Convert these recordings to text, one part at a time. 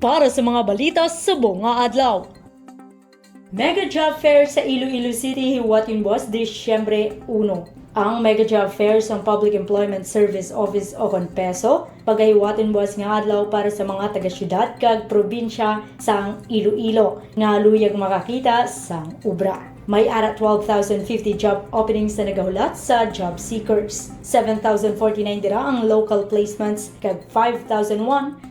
Para sa mga balita sa buong adlaw. Mega Job Fair sa Iloilo City, HIWATON BUAS, Disyembre 1. Ang Mega Job Fair sa Public Employment Service Office o Peso, paghiwaton BUAS nga adlaw para sa mga taga-syudad kag probinsya sang Iloilo nga luyag makakita sang ubra. May ara 12,050 job openings na nagahulat sa job seekers. 7,049 dira ang local placements kag 5,001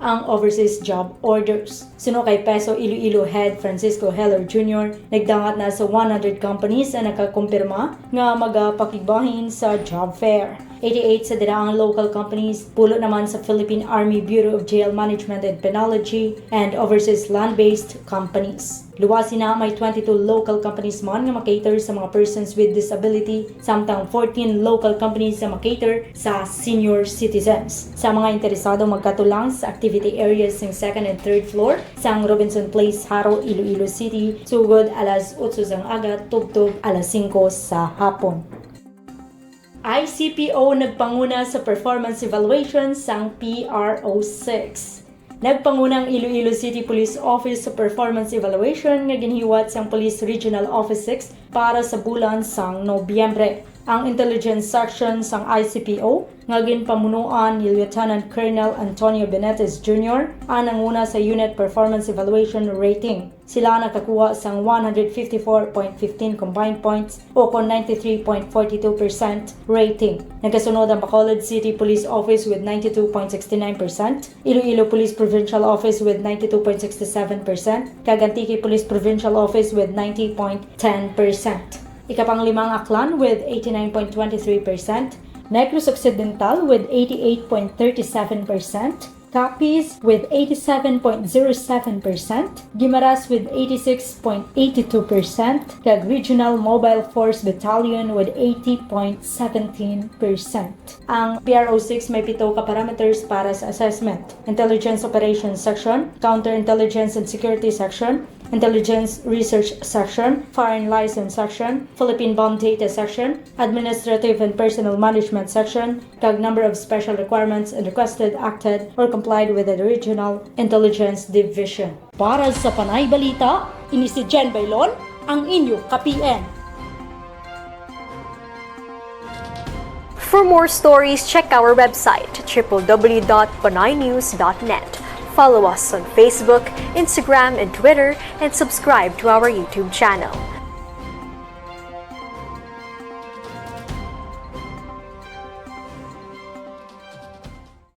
ang overseas job orders. Suno kay Peso Iloilo Head Francisco Heller Jr., nagdangat na sa 100 companies na nakakumpirma nga magapakigbahin sa job fair. 88 sa dira ang local companies, pulo naman sa Philippine Army Bureau of Jail Management and Penology and overseas land-based companies. Luwasin na may 22 local companies man nga makater sa mga persons with disability, samtang 14 local companies nga makater sa senior citizens. Sa mga interesado magkatulang sa activity areas ng 2nd and 3rd floor sang Robinson Place, Haro, Iloilo City, sugod alas 8 sang aga, tubtob alas 5 sa hapon. ICPO nagpanguna sa performance evaluation sang PRO6. Nagpanguna ang Iloilo City Police Office sa performance evaluation nga ginhiwat sang Police Regional Office 6 para sa bulan sang Nobyembre. Ang Intelligence Section sang ICPO nga ginpamunuan ni Lieutenant Colonel Antonio Benitez Jr. ang nanguna sa Unit Performance Evaluation Rating. Sila nakakuha sang 154.15 combined points o kon 93.42% rating. Nagkasunod ang Bacolod City Police Office with 92.69%, Iloilo Police Provincial Office with 92.67%, kag Antique Police Provincial Office with 90.10%. Ikapanglimang Aklan with 89.23%, Negros Occidental with 88.37%, Capiz with 87.07%, Guimaras with 86.82%, kag Regional Mobile Force Battalion with 80.17%. Ang PRO6 may 7 ka parameters para sa assessment: Intelligence Operations Section, Counterintelligence and Security Section, Intelligence Research Section, Foreign License Section, Philippine Bomb Data Section, Administrative and Personnel Management Section, kag number of special requirements and requested, acted, or complied with the Regional Intelligence Division. Para sa Panay Balita, ini si Jen Baylon, ang inyo ka-PN. For more stories, check our website www.panaynews.net. Follow us on Facebook, Instagram, and Twitter, and subscribe to our YouTube channel.